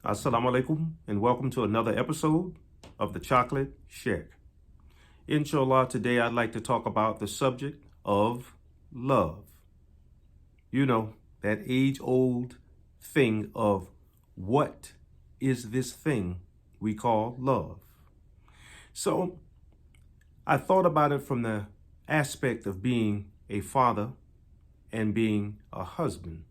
Assalamu alaikum and welcome to another episode of the Chocolate Shack. Inshallah, today I'd like to talk about the subject of love. You know, that age-old thing of what is this thing we call love? So I thought about it from the aspect of being a father and being a husband.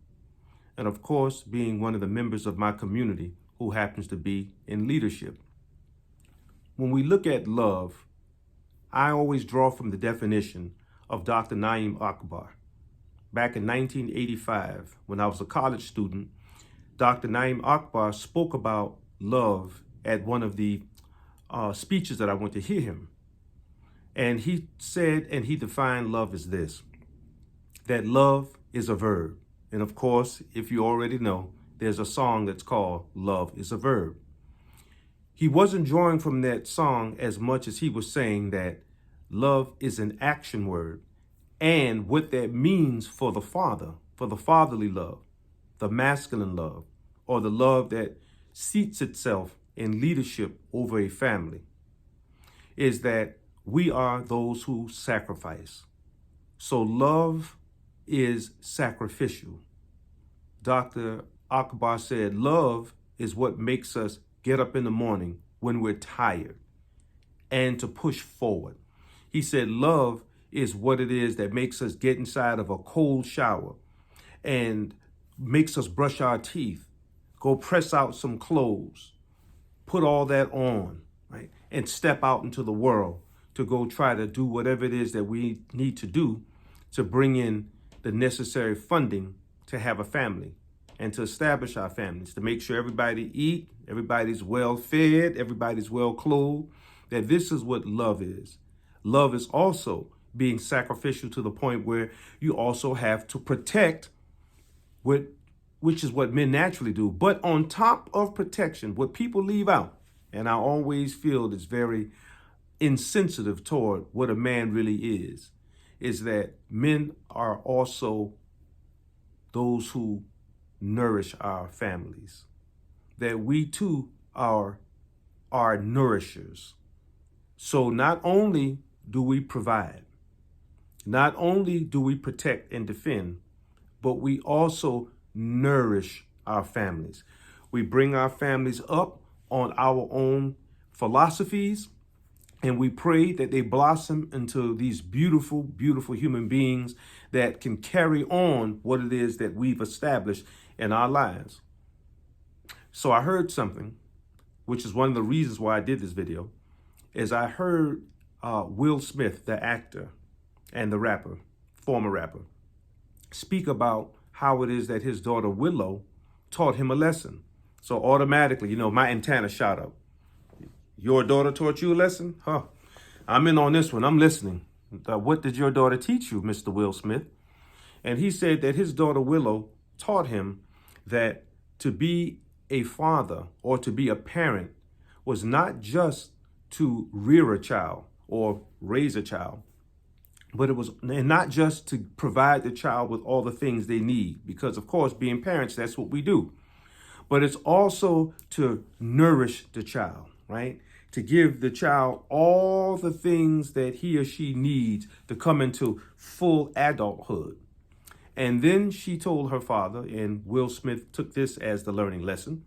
And of course, being one of the members of my community who happens to be in leadership. When we look at love, I always draw from the definition of Dr. Naim Akbar. Back in 1985, when I was a college student, Dr. Naim Akbar spoke about love at one of the speeches that I went to hear him. And he said, and he defined love as this, that love is a verb. And of course, if you already know, there's a song that's called Love is a Verb. He wasn't drawing from that song as much as he was saying that love is an action word and what that means for the father, for the fatherly love, the masculine love, or the love that seats itself in leadership over a family, is that we are those who sacrifice. So love is sacrificial. Dr. Akbar said, love is what makes us get up in the morning when we're tired and to push forward. He said, love is what it is that makes us get inside of a cold shower and makes us brush our teeth, go press out some clothes, put all that on, right? And step out into the world to go try to do whatever it is that we need to do to bring in the necessary funding to have a family and to establish our families, to make sure everybody eat, everybody's well fed, everybody's well clothed, that this is what love is. Love is also being sacrificial to the point where you also have to protect, which is what men naturally do. But on top of protection, what people leave out, and I always feel it's very insensitive toward what a man really is that men are also those who nourish our families, that we too are nourishers. So not only do we provide, not only do we protect and defend, but we also nourish our families. We bring our families up on our own philosophies, and we pray that they blossom into these beautiful, beautiful human beings that can carry on what it is that we've established in our lives. So I heard something, which is one of the reasons why I did this video, is I heard Will Smith, the actor and the rapper, former rapper, speak about how it is that his daughter Willow taught him a lesson. So automatically, my antenna shot up. Your daughter taught you a lesson? Huh. I'm in on this one. I'm listening. What did your daughter teach you, Mr. Will Smith? And he said that his daughter Willow taught him that to be a father or to be a parent was not just to rear a child or raise a child, but it was not just to provide the child with all the things they need, because of course, being parents, that's what we do. But it's also to nourish the child, right? To give the child all the things that he or she needs to come into full adulthood. And then she told her father, and Will Smith took this as the learning lesson,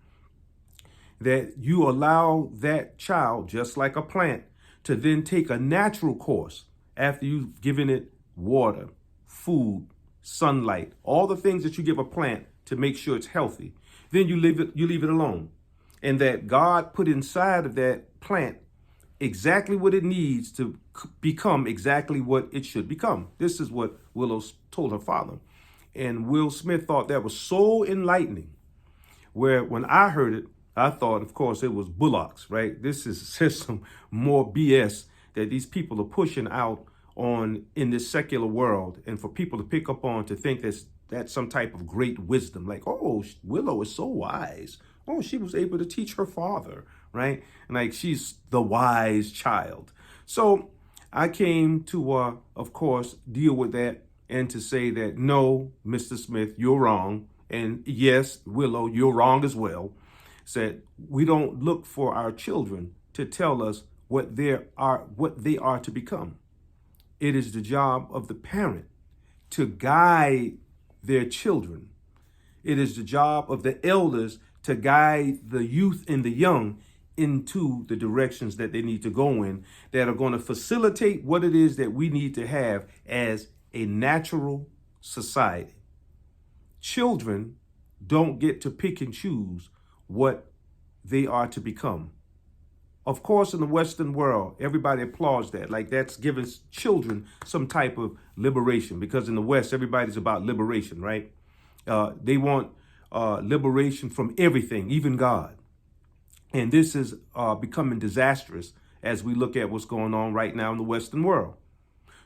that you allow that child, just like a plant, to then take a natural course after you've given it water, food, sunlight, all the things that you give a plant to make sure it's healthy. Then you leave it alone. And that God put inside of that plant exactly what it needs to become exactly what it should become. This is what Willow told her father. And Will Smith thought that was so enlightening, where when I heard it, I thought, of course, it was bullocks, right? This is just some more BS that these people are pushing out in this secular world, and for people to pick up on, to think that's some type of great wisdom. Like, oh, Willow is so wise. Oh, she was able to teach her father, right? And like, she's the wise child. So I came to, of course, deal with that and to say that, no, Mr. Smith, you're wrong. And yes, Willow, you're wrong as well. said we don't look for our children to tell us what they are to become. It is the job of the parent to guide their children. It is the job of the elders to guide the youth and the young into the directions that they need to go in, that are going to facilitate what it is that we need to have as a natural society. Children don't get to pick and choose what they are to become. Of course, in the Western world, everybody applauds that. Like that's giving children some type of liberation, because in the West, everybody's about liberation, right? They want liberation from everything, even God. And this is becoming disastrous as we look at what's going on right now in the Western world.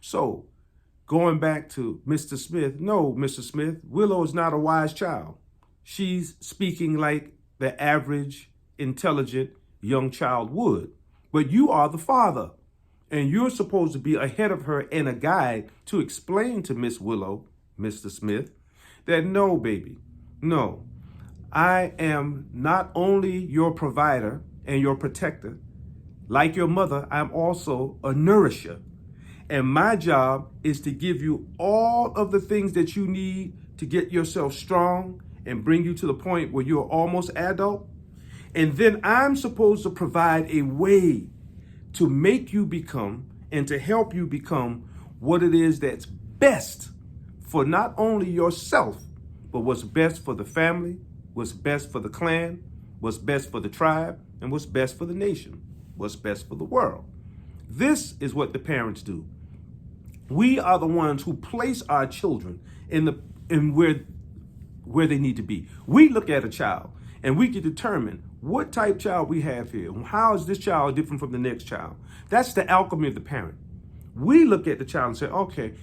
So going back to Mr. Smith, no, Mr. Smith, Willow is not a wise child. She's speaking like the average, intelligent young child would. But you are the father, and you're supposed to be ahead of her and a guide to explain to Miss Willow, Mr. Smith, that no, baby, no. I am not only your provider and your protector. Like your mother, I'm also a nourisher. And my job is to give you all of the things that you need to get yourself strong and bring you to the point where you're almost adult. And then I'm supposed to provide a way to make you become and to help you become what it is that's best for not only yourself, but what's best for the family, what's best for the clan, what's best for the tribe, and what's best for the nation, what's best for the world. This is what the parents do. We are the ones who place our children in where they need to be. We look at a child and we can determine what type child we have here. How is this child different from the next child? That's the alchemy of the parent. We look at the child and say, okay,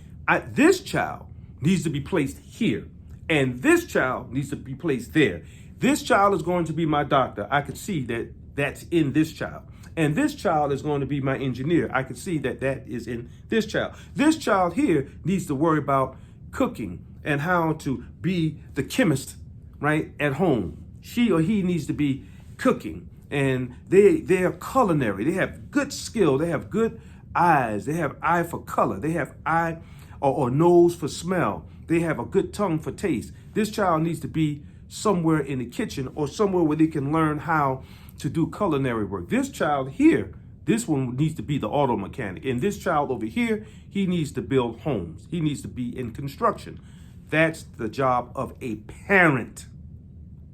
this child needs to be placed here, and this child needs to be placed there. This child is going to be my doctor. I could see that that's in this child. And this child is going to be my engineer. I could see that that is in this child. This child here needs to worry about cooking and how to be the chemist, right, at home. She or he needs to be cooking. And they are culinary. They have good skill. They have good eyes. They have eye for color. They have eye or nose for smell. They have a good tongue for taste. This child needs to be somewhere in the kitchen or somewhere where they can learn how to do culinary work. This child here, this one needs to be the auto mechanic. And this child over here, he needs to build homes. He needs to be in construction. That's the job of a parent.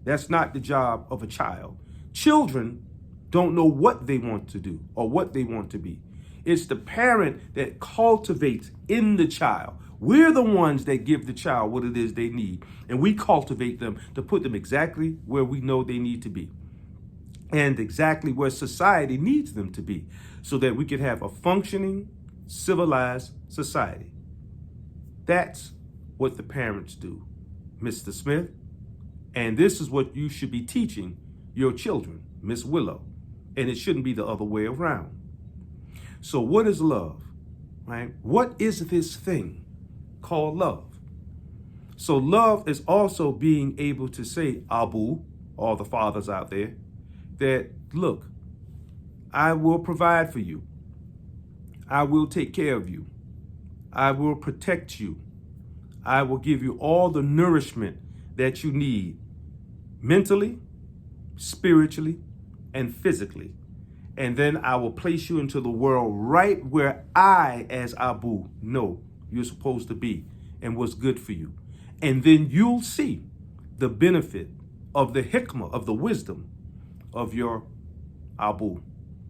That's not the job of a child. Children don't know what they want to do or what they want to be. It's the parent that cultivates in the child. We're the ones that give the child what it is they need. And we cultivate them to put them exactly where we know they need to be. And exactly where society needs them to be, so that we can have a functioning, civilized society. That's what the parents do, Mr. Smith. And this is what you should be teaching your children, Miss Willow. And it shouldn't be the other way around. So what is love, right? What is this thing called love? So love is also being able to say, Abu, all the fathers out there, that, look, I will provide for you. I will take care of you. I will protect you. I will give you all the nourishment that you need mentally, spiritually, and physically. And then I will place you into the world right where I, as Abu, know you're supposed to be and what's good for you. And then you'll see the benefit of the hikmah, of the wisdom of your Abu,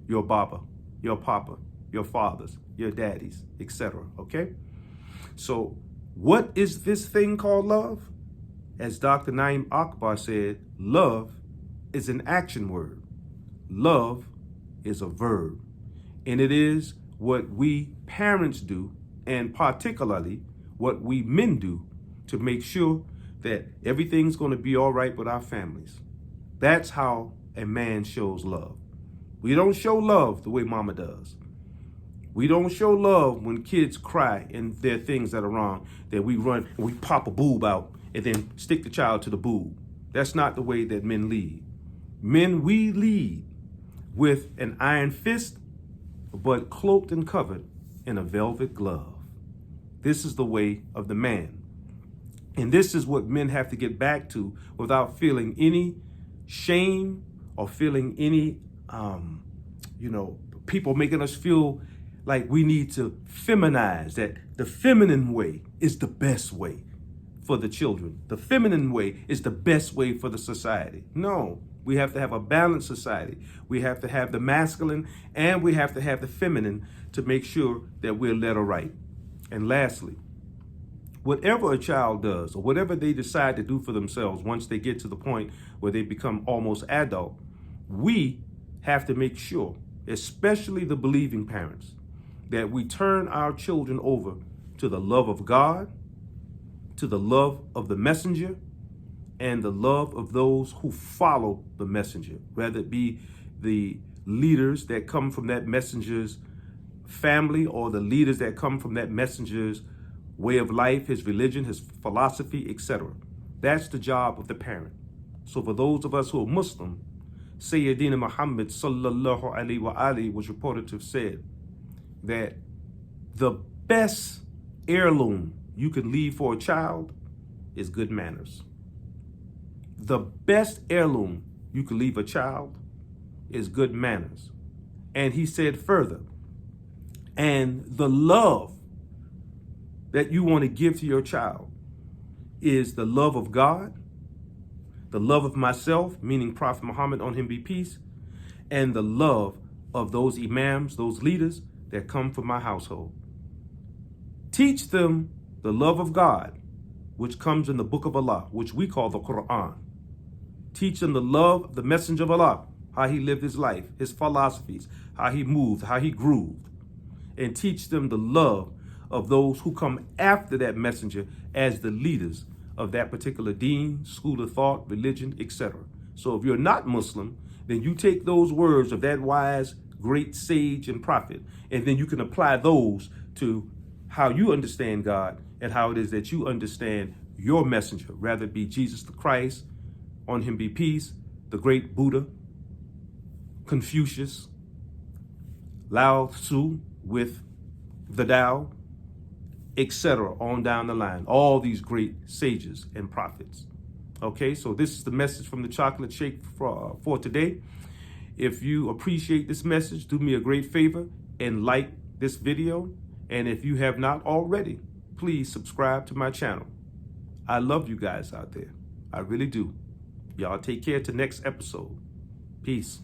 your Baba, your Papa, your fathers, your daddies, etc. Okay? So what is this thing called love? As Dr. Naim Akbar said, love is an action word. Love is a verb. And it is what we parents do, and particularly what we men do, to make sure that everything's going to be all right with our families. That's how a man shows love. We don't show love the way mama does. We don't show love when kids cry and there are things that are wrong, that we run and we pop a boob out and then stick the child to the boob. That's not the way that men lead. Men, we lead with an iron fist, but cloaked and covered in a velvet glove. This is the way of the man. And this is what men have to get back to without feeling any shame or feeling any, people making us feel like we need to feminize, that the feminine way is the best way for the children. The feminine way is the best way for the society. No, we have to have a balanced society. We have to have the masculine and we have to have the feminine to make sure that we're led aright. And lastly, whatever a child does or whatever they decide to do for themselves once they get to the point where they become almost adult, we have to make sure, especially the believing parents, that we turn our children over to the love of God, to the love of the messenger, and the love of those who follow the messenger, whether it be the leaders that come from that messenger's family or the leaders that come from that messenger's way of life, his religion, his philosophy, etc. That's the job of the parent. So for those of us who are Muslim, Sayyidina Muhammad sallallahu alaihi wa alihi was reported to have said that the best heirloom you can leave for a child is good manners. The best heirloom you can leave a child is good manners. And he said further, and the love that you want to give to your child is the love of God, the love of myself, meaning Prophet Muhammad, on him be peace, and the love of those imams, those leaders that come from my household. Teach them the love of God, which comes in the book of Allah, which we call the Quran. Teach them the love of the messenger of Allah, how he lived his life, his philosophies, how he moved, how he grooved. And teach them the love of those who come after that messenger as the leaders of that particular deen, school of thought, religion, etc. So if you're not Muslim, then you take those words of that wise, great sage and prophet, and then you can apply those to how you understand God and how it is that you understand your messenger, rather it be Jesus the Christ, on him be peace, the great Buddha, Confucius, Lao Tzu with the Tao, etc., on down the line. All these great sages and prophets. Okay, so this is the message from the Chocolate Shake for today. If you appreciate this message, do me a great favor and like this video. And if you have not already, please subscribe to my channel. I love you guys out there. I really do. Y'all take care till next episode. Peace.